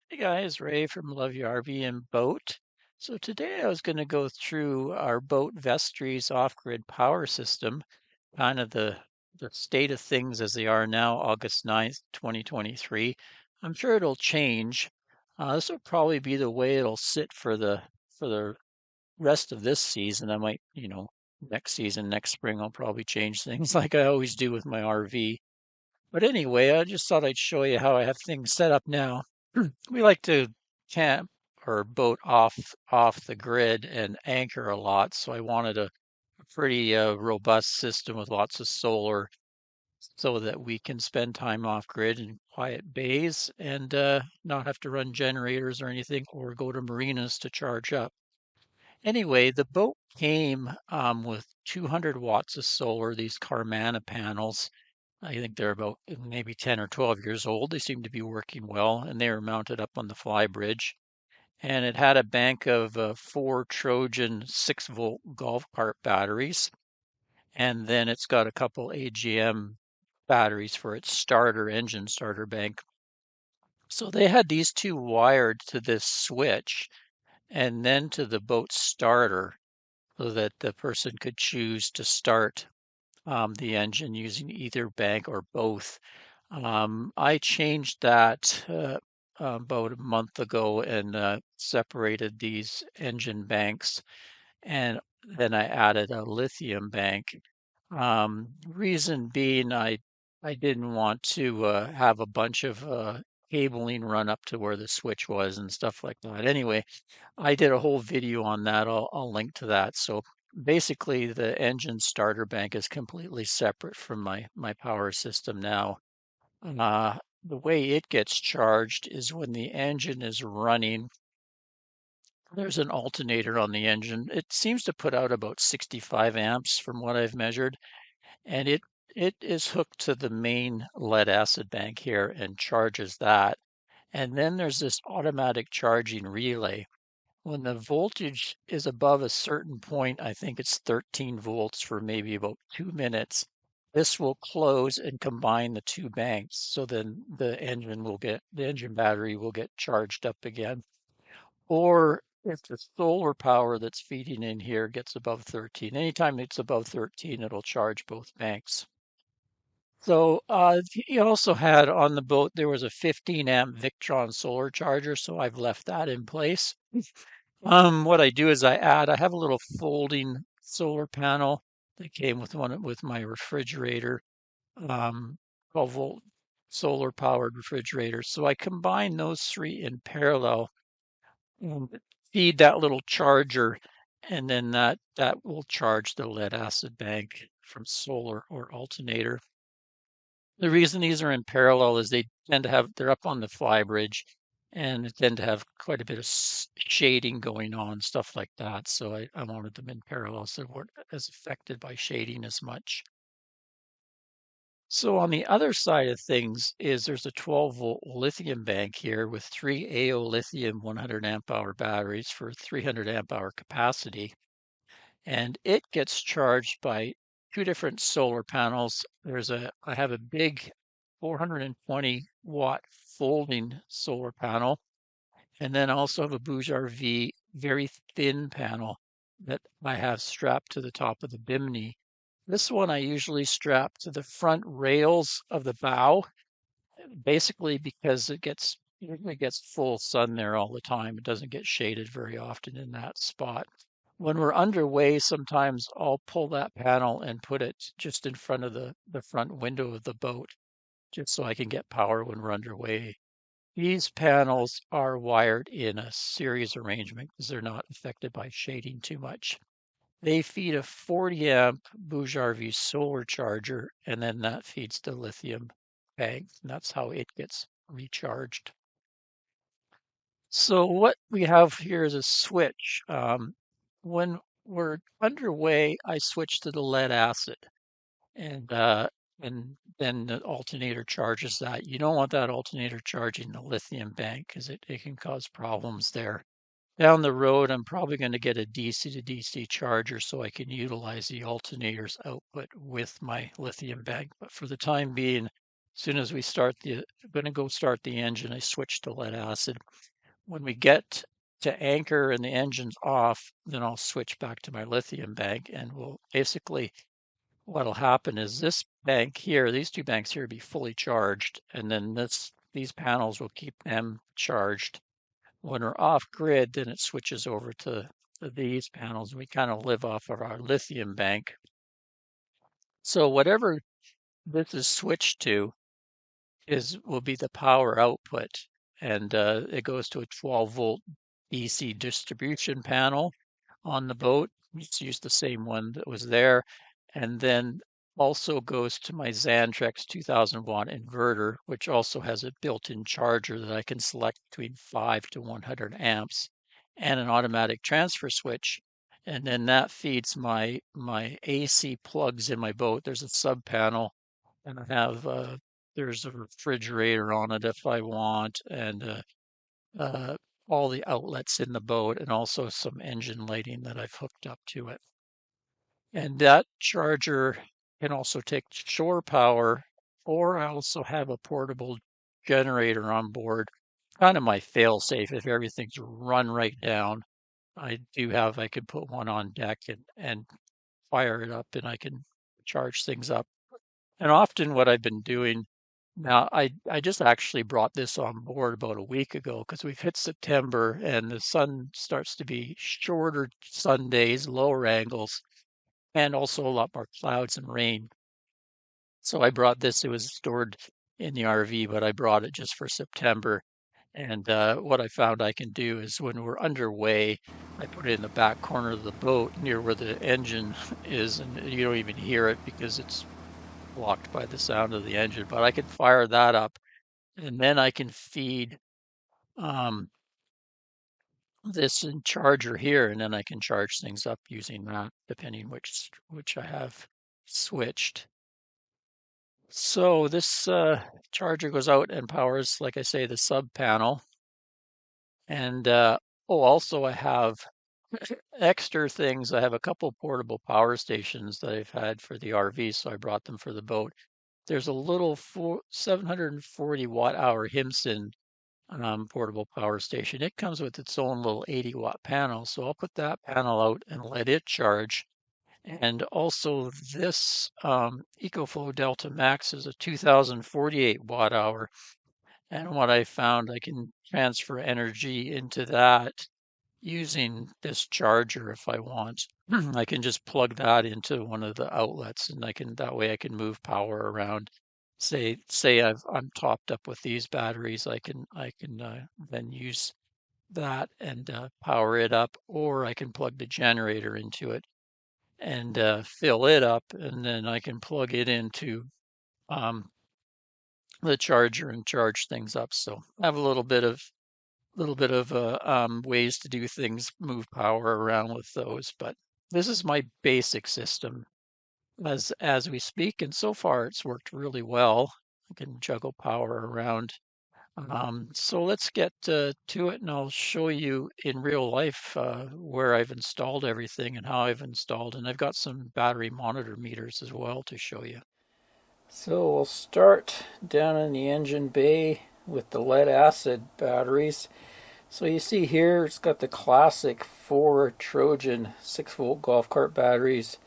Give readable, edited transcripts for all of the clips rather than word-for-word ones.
Hey guys, Ray from Love Your RV and Boat. So today I was going to go through our boat vestry's off-grid power system, kind of the state of things as they are now, August 9th, 2023. I'm sure it'll change. This will probably be the way it'll sit for the rest of this season. I might, next season, next spring, I'll probably change things like I always do with my RV. But anyway, I just thought I'd show you how I have things set up now. We like to camp or boat off the grid and anchor a lot, so I wanted a pretty robust system with lots of solar so that we can spend time off grid in quiet bays and not have to run generators or anything or go to marinas to charge up. Anyway, the boat came with 200 watts of solar, these Carmana panels. I think they're about maybe 10 or 12 years old. They seem to be working well, and they are mounted up on the fly bridge. And it had a bank of four Trojan 6-volt golf cart batteries. And then it's got a couple AGM batteries for its engine starter bank. So they had these two wired to this switch and then to the boat starter so that the person could choose to start the engine using either bank or both. I changed that about a month ago and separated these engine banks, and then I added a lithium bank. Reason being, I didn't want to have a bunch of cabling run up to where the switch was and stuff like that. Anyway, I did a whole video on that. I'll link to that. So basically, the engine starter bank is completely separate from my power system now. The way it gets charged is when the engine is running. There's an alternator on the engine. It seems to put out about 65 amps from what I've measured, and it is hooked to the main lead acid bank here and charges that. And then there's this automatic charging relay. When the voltage is above a certain point, I think it's 13 volts for maybe about 2 minutes, this will close and combine the two banks. So then the engine battery will get charged up again. Or if the solar power that's feeding in here gets above 13, anytime it's above 13, it'll charge both banks. So he also had on the boat, there was a 15 amp Victron solar charger, so I've left that in place. What I do is I have a little folding solar panel that came with my refrigerator, 12-volt solar powered refrigerator. So I combine those three in parallel and feed that little charger, and then that will charge the lead acid bank from solar or alternator. The reason these are in parallel is they're up on the fly bridge and tend to have quite a bit of shading going on, stuff like that. So I wanted them in parallel so they weren't as affected by shading as much. So on the other side of things is there's a 12-volt lithium bank here with three AO lithium 100 amp hour batteries for 300 amp hour capacity. And it gets charged by two different solar panels. I have a big 420-watt folding solar panel, and then I also have a Bouger V very thin panel that I have strapped to the top of the bimini. This one I usually strap to the front rails of the bow, basically because it gets full sun there all the time. It doesn't get shaded very often in that spot. When we're underway, sometimes I'll pull that panel and put it just in front of the front window of the boat, just so I can get power when we're underway. These panels are wired in a series arrangement because they're not affected by shading too much. They feed a 40 amp Bouger V solar charger, and then that feeds the lithium bank, and that's how it gets recharged. So what we have here is a switch. When we're underway, I switch to the lead acid, and then the alternator charges that. You don't want that alternator charging the lithium bank because it can cause problems there. Down the road, I'm probably going to get a DC to DC charger so I can utilize the alternator's output with my lithium bank. But for the time being, soon as we start I'm going to go start the engine, I switch to lead acid. When we get to anchor and the engine's off, then I'll switch back to my lithium bank, and we'll basically, what'll happen is this bank here, these two banks here, will be fully charged, and then these panels will keep them charged. When we're off grid, then it switches over to these panels. We kind of live off of our lithium bank. So whatever this is switched to will be the power output, and it goes to a 12-volt DC distribution panel on the boat. Just use the same one that was there, and then also goes to my Xantrex 2000-watt inverter, which also has a built-in charger that I can select between 5 to 100 amps, and an automatic transfer switch. And then that feeds my AC plugs in my boat. There's a sub panel, and I have there's a refrigerator on it if I want, and all the outlets in the boat, and also some engine lighting that I've hooked up to it. And that charger can also take shore power, or I also have a portable generator on board, kind of my fail safe if everything's run right down. I can put one on deck and fire it up, and I can charge things up. And often what I've been doing now, I just actually brought this on board about a week ago because we've hit September and the sun starts to be shorter sun days, lower angles, and also a lot more clouds and rain. So I brought this. It was stored in the RV, but I brought it just for September. And what I found I can do is when we're underway, I put it in the back corner of the boat near where the engine is, and you don't even hear it because it's blocked by the sound of the engine. But I can fire that up, and then I can feed this charger here, and then I can charge things up using that, depending which I have switched. So this charger goes out and powers, like I say, the sub panel. And also I have extra things. I have a couple portable power stations that I've had for the RV, so I brought them for the boat. There's a little 740 watt hour Himson portable power station. It comes with its own little 80 watt panel, so I'll put that panel out and let it charge. And also this EcoFlow Delta Max is a 2048 watt hour. And what I found, I can transfer energy into that using this charger if I want. I can just plug that into one of the outlets, and that way I can move power around. Say I'm topped up with these batteries, I can then use that and power it up, or I can plug the generator into it and fill it up, and then I can plug it into the charger and charge things up. So I have a little bit of ways to do things, move power around with those. But this is my basic system as we speak, and so far it's worked really well. I can juggle power around. So let's get to it, and I'll show you in real life where I've installed everything and how I've installed, and I've got some battery monitor meters as well to show you. So we'll start down in the engine bay with the lead acid batteries. So you see here it's got the classic 4 Trojan 6-volt golf cart batteries.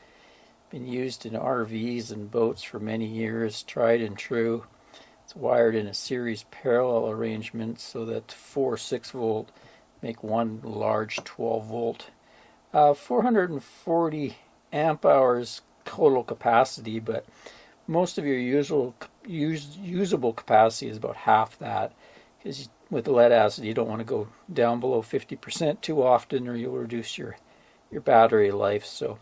Been used in RVs and boats for many years, tried and true. It's wired in a series parallel arrangement so that 4 6-volt make one large 12-volt. 440 amp hours total capacity, but most of your usable capacity is about half that, because with the lead acid you don't want to go down below 50% too often, or you'll reduce your battery life. So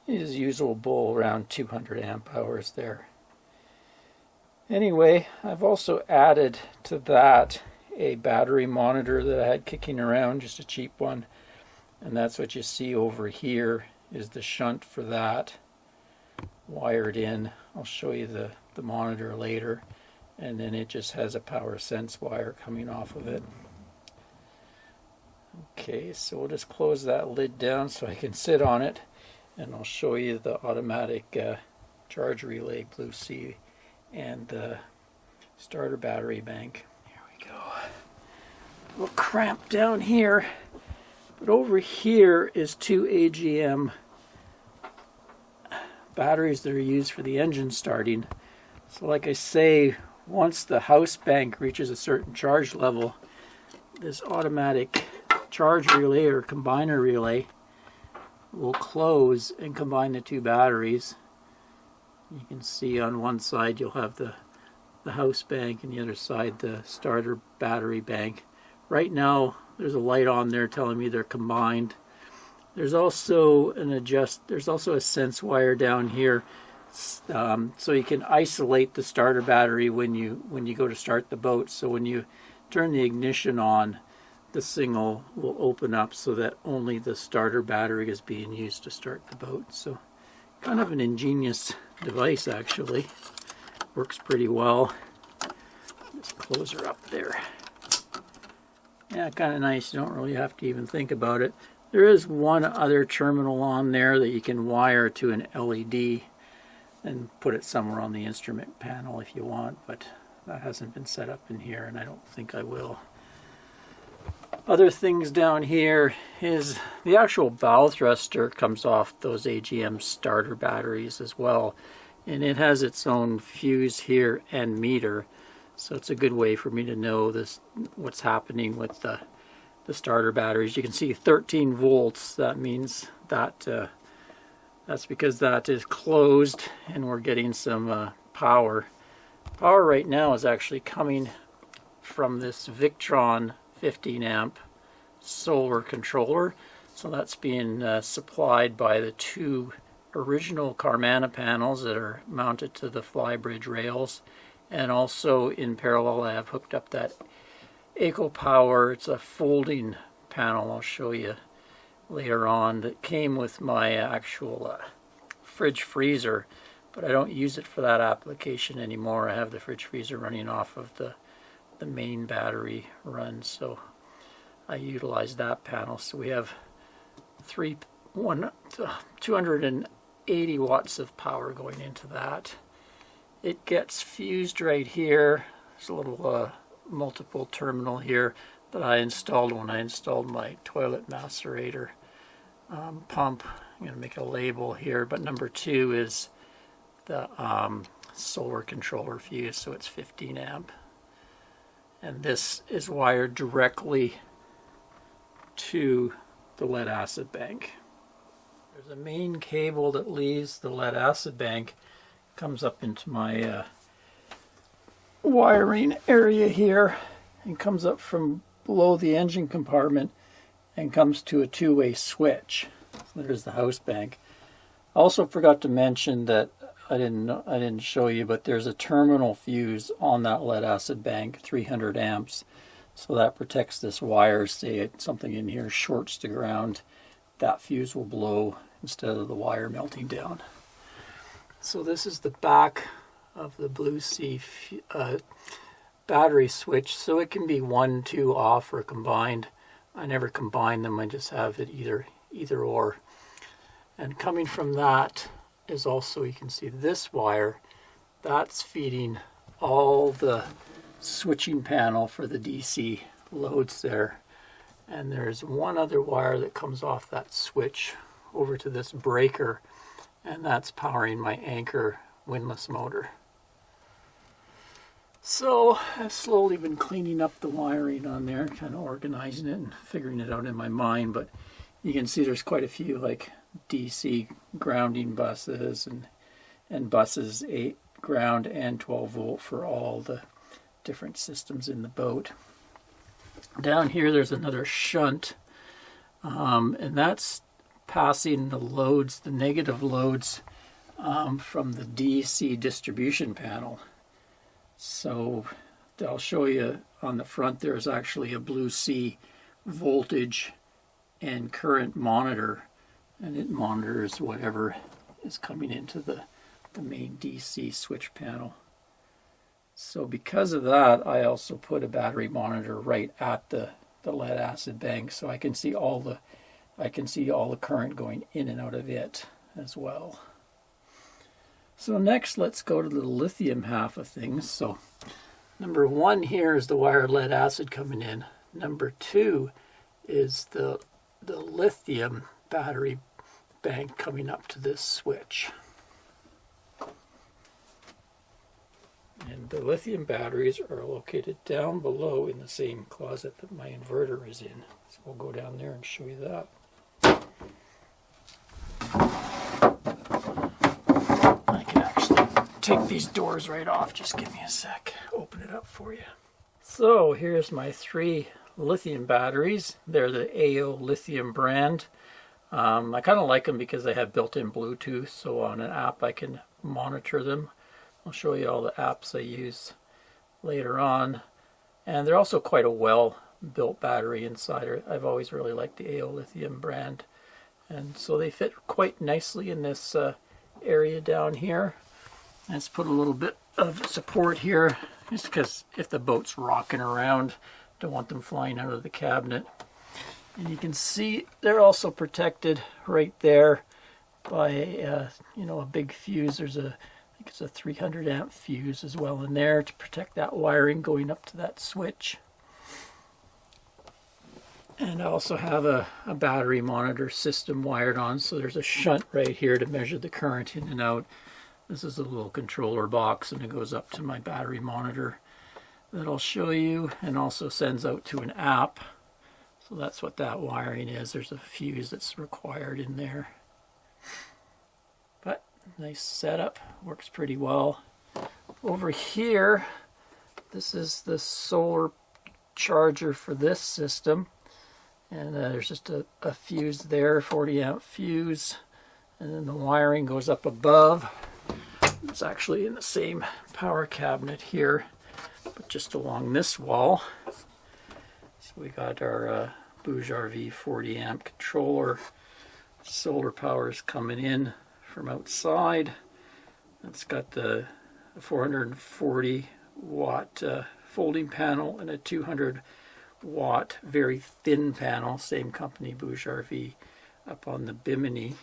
it is usable around 200 amp hours there. Anyway, I've also added to that a battery monitor that I had kicking around, just a cheap one, and that's what you see over here is the shunt for that wired in. I'll show you the monitor later, and then it just has a power sense wire coming off of it. Okay, so we'll just close that lid down so I can sit on it, and I'll show you the automatic charge relay, Blue C, and the starter battery bank. Here we go. A little cramped down here, but over here is 2 AGM batteries that are used for the engine starting. So like I say, once the house bank reaches a certain charge level, this automatic charge relay or combiner relay will close and combine the 2 batteries. You can see on one side you'll have the house bank, and the other side the starter battery bank. Right now there's a light on there telling me they're combined. There's also a sense wire down here, so you can isolate the starter battery when you go to start the boat. So when you turn the ignition on, the signal will open up so that only the starter battery is being used to start the boat. So kind of an ingenious device, actually. Works pretty well. Just close her up there. Yeah, kind of nice. You don't really have to even think about it. There is one other terminal on there that you can wire to an LED and put it somewhere on the instrument panel if you want, but that hasn't been set up in here, and I don't think I will. Other things down here is the actual bow thruster comes off those AGM starter batteries as well, and it has its own fuse here and meter, so it's a good way for me to know what's happening with the starter batteries. You can see 13 volts. That means that that's because that is closed and we're getting some power. Power right now is actually coming from this Victron 15 amp solar controller. So that's being supplied by the 2 original Carmana panels that are mounted to the flybridge rails, and also in parallel I have hooked up that EcoPower. It's a folding panel I'll show you later on that came with my actual fridge freezer, but I don't use it for that application anymore. I have the fridge freezer running off of the main battery run, so I utilize that panel. So we have 280 watts of power going into that. It gets fused right here. There's a little multiple terminal here that I installed when I installed my toilet macerator pump. I'm going to make a label here, but number 2 is the solar controller fuse, so it's 15 amp. And this is wired directly to the lead acid bank. There's a main cable that leaves the lead acid bank, comes up into my wiring area here, and comes up from below the engine compartment and comes to a 2-way switch. So there's the house bank. I also forgot to mention that I didn't show you, but there's a terminal fuse on that lead acid bank, 300 amps. So that protects this wire. Say something in here shorts to ground, that fuse will blow instead of the wire melting down. So this is the back of the Blue Sea battery switch. So it can be 1, 2 off or combined. I never combine them. I just have it either or. And coming from that is also, you can see this wire. That's feeding all the switching panel for the DC loads there. And there's one other wire that comes off that switch over to this breaker, and that's powering my Anchor windlass motor. So I've slowly been cleaning up the wiring on there, kind of organizing it and figuring it out in my mind, but you can see there's quite a few like DC grounding buses and buses 8 ground and 12 volt for all the different systems in the boat. Down here there's another shunt, and that's passing the loads, the negative loads from the DC distribution panel. So I'll show you on the front there's actually a Blue Sea voltage and current monitor, and it monitors whatever is coming into the main DC switch panel. So because of that, I also put a battery monitor right at the lead acid bank, so I can see all the current going in and out of it as well. So next, let's go to the lithium half of things. So Number one here is the wire lead acid coming in. Number two is the lithium battery bank coming up to this switch. And the lithium batteries are located down below in the same closet that my inverter is in. So we'll go down there and show you that. I can actually take these doors right off. Just give me a sec. Open it up for you. So here's my 3 lithium batteries. They're the AO lithium brand. I kind of like them because they have built-in Bluetooth, so on an app I can monitor them. I'll show you all the apps I use later on. And they're also quite a well-built battery inside. I've always really liked the AO lithium brand. And so they fit quite nicely in this area down here. Let's put a little bit of support here, just because if the boat's rocking around, don't want them flying out of the cabinet. And you can see they're also protected right there by a big fuse. There's I think it's a 300 amp fuse as well in there to protect that wiring going up to that switch. And I also have a battery monitor system wired on, so there's a shunt right here to measure the current in and out. This is a little controller box, and it goes up to my battery monitor that I'll show you, and also sends out to an app. So that's what that wiring is. There's a fuse that's required in there. But nice setup, works pretty well. Over here, this is the solar charger for this system. And there's just a fuse there, 40 amp fuse. And then the wiring goes up above. It's actually in the same power cabinet here, but just along this wall. So we got our Bouge RV 40 amp controller. Solar power is coming in from outside. It's got the 440 watt folding panel and a 200 watt very thin panel, same company, Bouge RV, up on the bimini.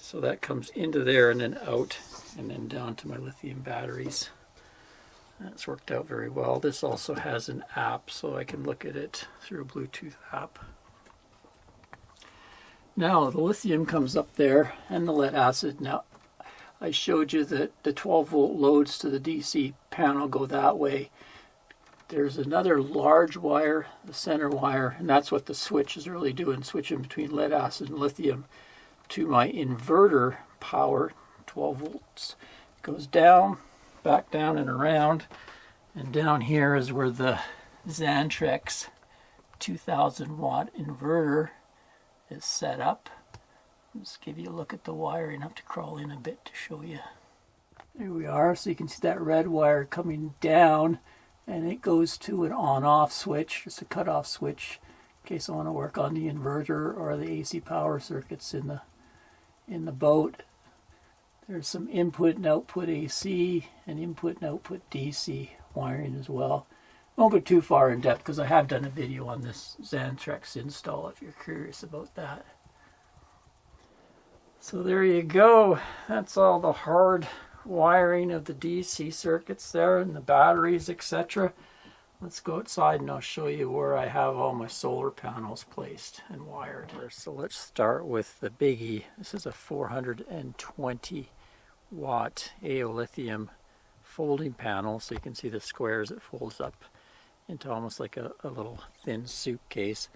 So that comes into there and then out and then down to my lithium batteries. That's worked out very well. This also has an app, so I can look at it through a Bluetooth app. Now the lithium comes up there and the lead acid. Now I showed you that the 12 volt loads to the DC panel go that way. There's another large wire, the center wire, and that's what the switch is really doing, switching between lead acid and lithium to my inverter power, 12 volts. It goes down, back down and around, and down here is where the Xantrex 2000 watt inverter is set up. Let's give you a look at the wiring. I have to crawl in a bit to show you. There we are, so you can see that red wire coming down, and it goes to an on-off switch, just a cutoff switch, in case I want to work on the inverter or the AC power circuits in the boat. There's some input and output AC and input and output DC wiring as well. Won't go too far in depth because I have done a video on this Xantrex install if you're curious about that. So there you go. That's all the hard wiring of the DC circuits there and the batteries, etc. Let's go outside and I'll show you where I have all my solar panels placed and wired. So let's start with the biggie. This is a 420 watt AO lithium folding panel, so you can see the squares. It folds up into almost like a little thin suitcase.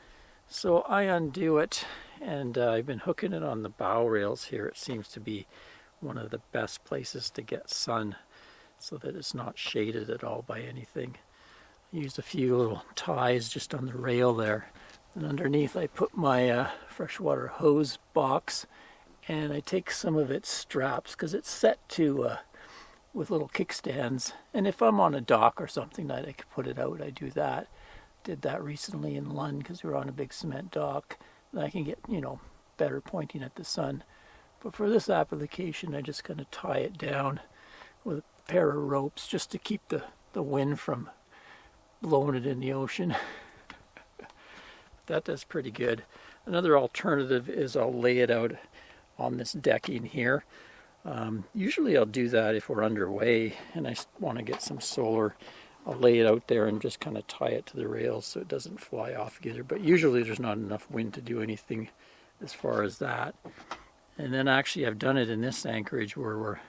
So I undo it, and I've been hooking it on the bow rails here. It seems to be one of the best places to get sun so that it's not shaded at all by anything. I used a few little ties just on the rail there, and underneath I put my freshwater hose box, and I take some of its straps because it's set to with little kickstands, and if I'm on a dock or something that I could put it out, I do that. Did that recently in Lund because we were on a big cement dock, and I can get, better pointing at the sun. But for this application, I just kind of tie it down with a pair of ropes just to keep the wind from blowing it in the ocean. That does pretty good. Another alternative is I'll lay it out on this decking here. Usually I'll do that if we're underway and I want to get some solar I'll lay it out there and just kind of tie it to the rails so it doesn't fly off either. But usually there's not enough wind to do anything as far as that. And then actually I've done it in this anchorage where we're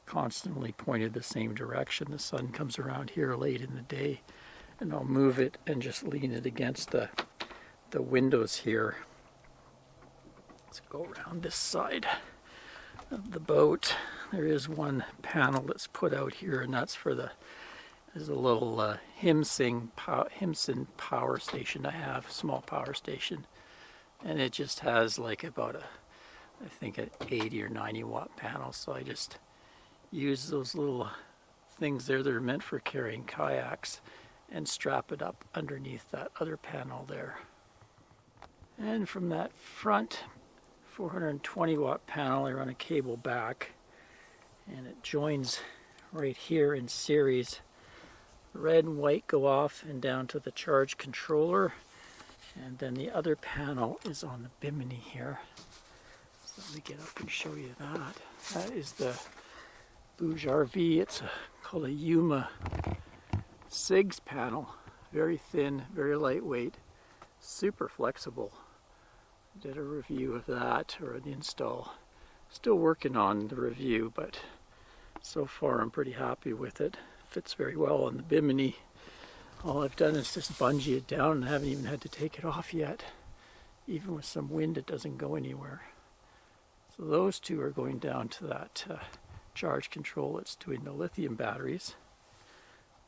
constantly pointed the same direction. The sun comes around here late in the day, and I'll move it and just lean it against the windows here. Let's go around this side of the boat. There is one panel that's put out here, and that's for there's a little Himson power station I have, small power station. And it just has like about I think an 80 or 90 watt panel. So I just use those little things there that are meant for carrying kayaks and strap it up underneath that other panel there. And from that front 420 watt panel, I run a cable back, and it joins right here in series. Red and white go off and down to the charge controller, and then the other panel is on the bimini here. So let me get up and show you that. That is the Bouge RV. It's called a Yuma SIGS panel. Very thin, very lightweight, super flexible. Did a review of that, or an install. Still working on the review, but so far I'm pretty happy with it. Fits very well on the bimini. All I've done is just bungee it down, and I haven't even had to take it off yet. Even with some wind, it doesn't go anywhere. So those two are going down to that charge control. It's doing the lithium batteries.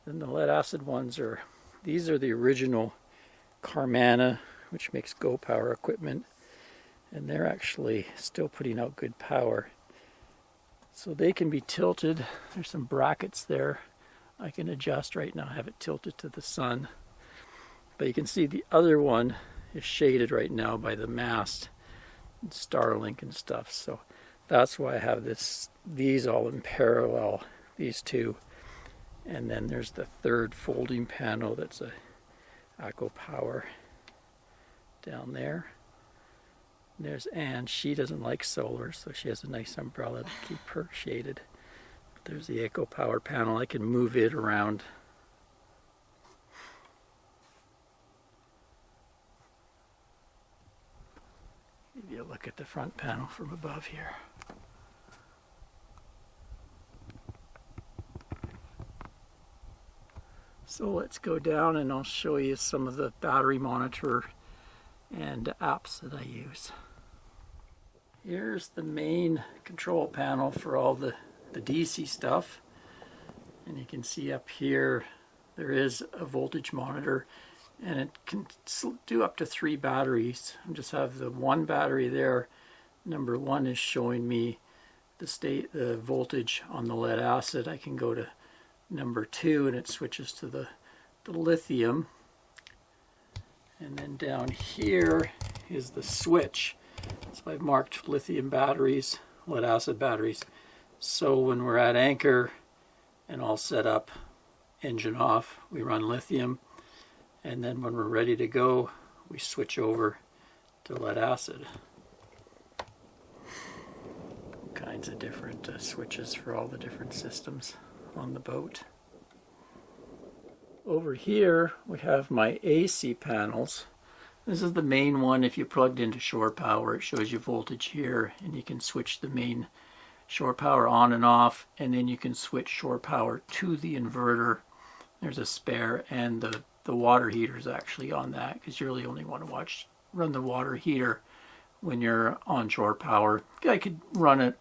Then the lead acid ones these are the original Carmana, which makes Go Power equipment. And they're actually still putting out good power. So they can be tilted. There's some brackets there I can adjust right now. I have it tilted to the sun. But you can see the other one is shaded right now by the mast and Starlink and stuff. So that's why I have these all in parallel, these two. And then there's the third folding panel that's a Echo Power down there. There's Anne. She doesn't like solar, so she has a nice umbrella to keep her shaded. There's the Echo Power panel. I can move it around. Give you a look at the front panel from above here. So let's go down and I'll show you some of the battery monitor and apps that I use. Here's the main control panel for all the DC stuff. And you can see up here there is a voltage monitor, and it can do up to 3 batteries. I just have the one battery there. Number 1 is showing me the voltage on the lead acid. I can go to number 2 and it switches to the lithium. And then down here is the switch. So I've marked lithium batteries, lead acid batteries. So when we're at anchor and all set up, engine off, we run lithium. And then when we're ready to go, we switch over to lead acid. All kinds of different switches for all the different systems on the boat. Over here we have my AC panels. This is the main one. If you plugged into shore power, it shows you voltage here, and you can switch the main shore power on and off, and then you can switch shore power to the inverter. There's a spare, and the water heater is actually on that, because you really only want to run the water heater when you're on shore power. I could run it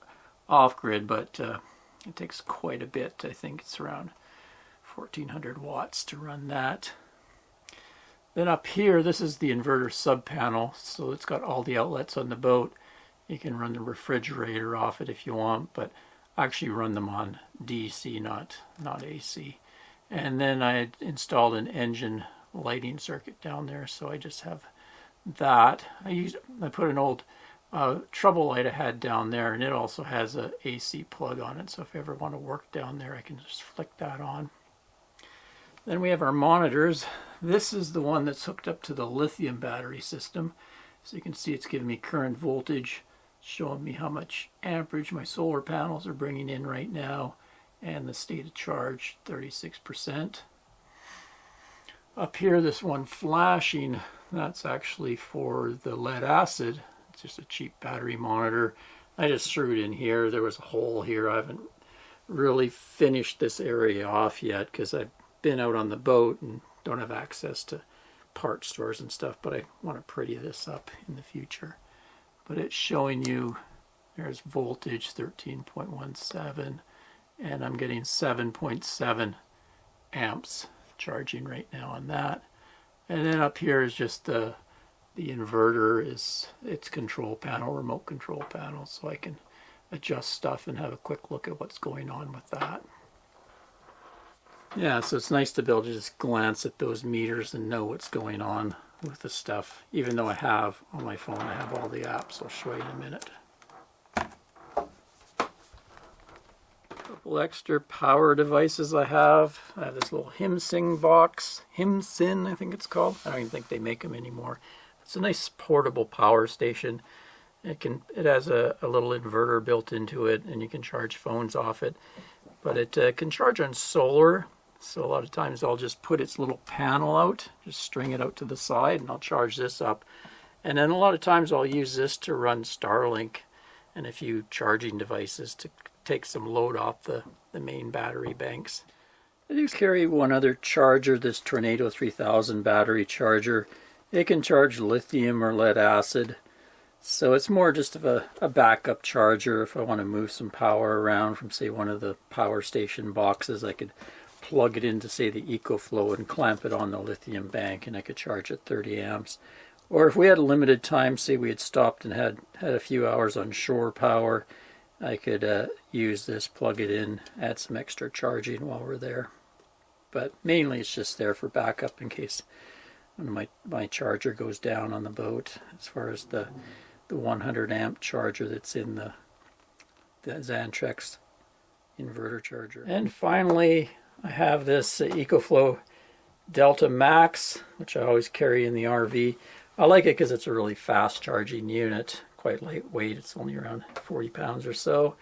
off grid, but it takes quite a bit. I think it's around 1400 watts to run that. Then up here, this is the inverter sub panel, so it's got all the outlets on the boat. You can run the refrigerator off it if you want, but I actually run them on DC, not AC. And then I installed an engine lighting circuit down there, so I just have that. I put an old trouble light I had down there, and it also has a AC plug on it, so if I ever want to work down there, I can just flick that on. Then we have our monitors. This is the one that's hooked up to the lithium battery system. So you can see it's giving me current voltage, showing me how much amperage my solar panels are bringing in right now, and the state of charge, 36%. Up here, this one flashing, that's actually for the lead acid. It's just a cheap battery monitor. I just threw it in here. There was a hole here. I haven't really finished this area off yet because I've been out on the boat and don't have access to part stores and stuff, but I want to pretty this up in the future. But it's showing you there's voltage 13.17 and I'm getting 7.7 amps charging right now on that. And then up here is just the inverter, is its control panel, remote control panel, so I can adjust stuff and have a quick look at what's going on with that. Yeah, so it's nice to be able to just glance at those meters and know what's going on with the stuff. Even though I have on my phone, I have all the apps. I'll show you in a minute. Couple extra power devices I have. I have this little HimSing box. HimSyn, I think it's called. I don't even think they make them anymore. It's a nice portable power station. It has a little inverter built into it, and you can charge phones off it. But it can charge on solar. So a lot of times I'll just put its little panel out, just string it out to the side, and I'll charge this up. And then a lot of times I'll use this to run Starlink and a few charging devices to take some load off the main battery banks. I do carry one other charger, this Tornado 3000 battery charger. It can charge lithium or lead acid. So it's more just of a backup charger. If I want to move some power around from, say, one of the power station boxes, I could plug it into, say, the EcoFlow and clamp it on the lithium bank, and I could charge at 30 amps. Or if we had a limited time, say we had stopped and had a few hours on shore power, I could use this, plug it in, add some extra charging while we're there. But mainly it's just there for backup in case when my charger goes down on the boat, as far as the 100 amp charger that's in the Xantrex inverter charger. And finally, I have this EcoFlow Delta Max, which I always carry in the RV. I like it because it's a really fast charging unit, quite lightweight. It's only around 40 pounds or so.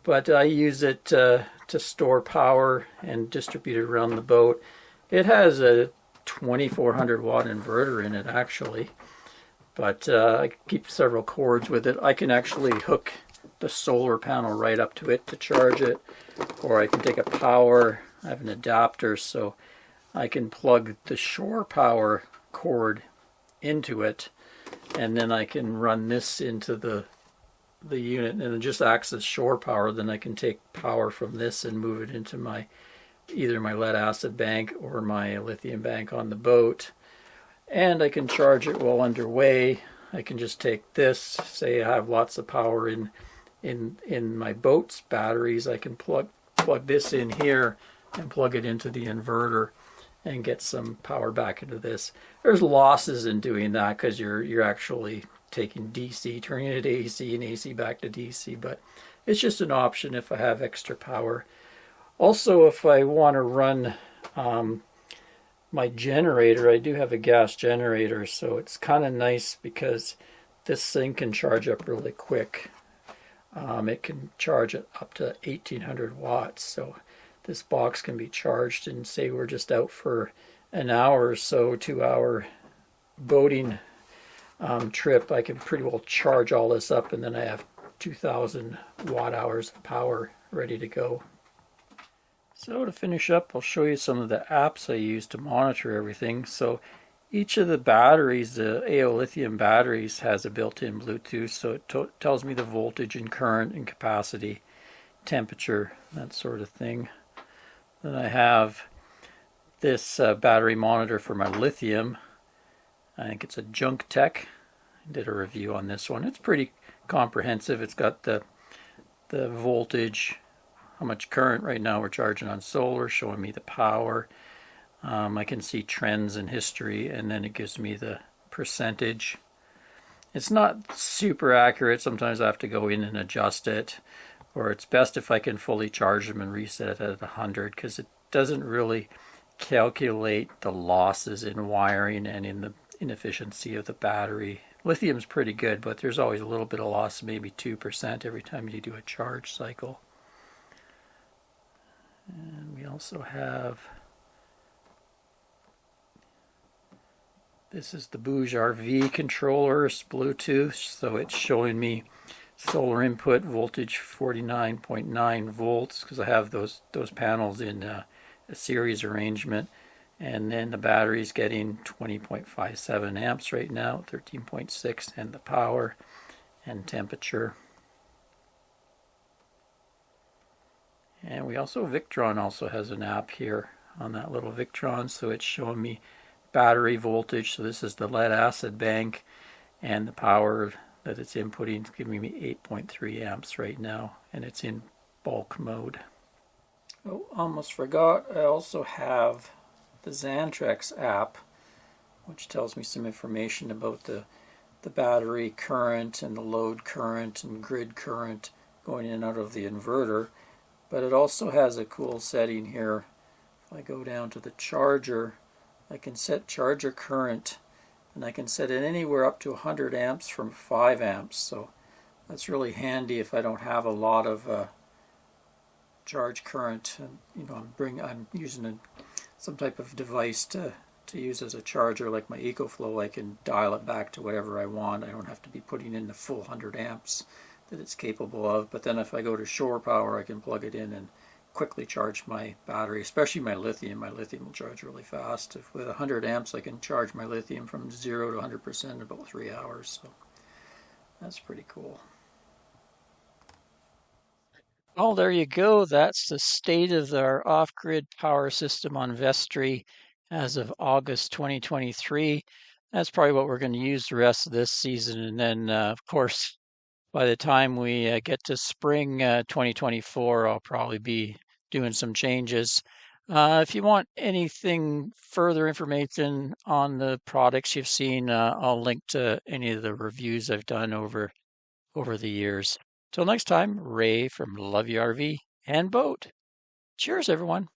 But I use it to store power and distribute it around the boat. It has a 2400 watt inverter in it, actually. But I keep several cords with it. I can actually hook the solar panel right up to it to charge it, or I can take a power. I have an adapter, so I can plug the shore power cord into it, and then I can run this into the unit, and it just acts as shore power. Then I can take power from this and move it into either my lead acid bank or my lithium bank on the boat. And I can charge it while underway. I can just take this, say I have lots of power in my boat's batteries, I can plug this in here and plug it into the inverter and get some power back into this. There's losses in doing that because you're actually taking DC, turning it to AC, and AC back to DC, but it's just an option if I have extra power. Also, if I want to run my generator, I do have a gas generator, so it's kind of nice because this thing can charge up really quick. It can charge it up to 1800 watts, so this box can be charged, and say we're just out for an hour or so, 2-hour boating trip, I can pretty well charge all this up, and then I have 2000 watt hours of power ready to go. So to finish up, I'll show you some of the apps I use to monitor everything. So each of the batteries, the AO lithium batteries, has a built-in Bluetooth, so it tells me the voltage and current and capacity, temperature, that sort of thing. Then I have this battery monitor for my lithium. I think it's a Junk Tech. I did a review on this one. It's pretty comprehensive. It's got the voltage, how much current. Right now we're charging on solar, showing me the power. I can see trends and history, and then it gives me the percentage. It's not super accurate. Sometimes I have to go in and adjust it, or it's best if I can fully charge them and reset it at 100, because it doesn't really calculate the losses in wiring and in the inefficiency of the battery. Lithium's pretty good, but there's always a little bit of loss, maybe 2% every time you do a charge cycle. And we also have This is the Bouge RV controller. It's Bluetooth, so it's showing me solar input voltage 49.9 volts because I have those panels in a series arrangement. And then the battery's getting 20.57 amps right now, 13.6, and the power and temperature. And we also, Victron also has an app here on that little Victron, so it's showing me battery voltage. So this is the lead acid bank, and the power that it's inputting is giving me 8.3 amps right now, and it's in bulk mode. Oh, almost forgot, I also have the Xantrex app, which tells me some information about the battery current and the load current and grid current going in and out of the inverter. But it also has a cool setting here. If I go down to the charger, I can set charger current, and I can set it anywhere up to 100 amps from 5 amps. So that's really handy if I don't have a lot of charge current. And, you know, I'm using some type of device to use as a charger, like my EcoFlow. I can dial it back to whatever I want. I don't have to be putting in the full 100 amps that it's capable of. But then if I go to shore power, I can plug it in and quickly charge my battery, especially my lithium. My lithium will charge really fast. With 100 amps, I can charge my lithium from 0 to 100% in about 3 hours. So that's pretty cool. Well, there you go. That's the state of our off-grid power system on Vestry as of August 2023. That's probably what we're going to use the rest of this season. And then, of course, by the time we get to spring 2024, I'll probably be doing some changes. If you want anything further information on the products you've seen, I'll link to any of the reviews I've done over the years. Till next time, Ray from Love You RV and Boat. Cheers, everyone.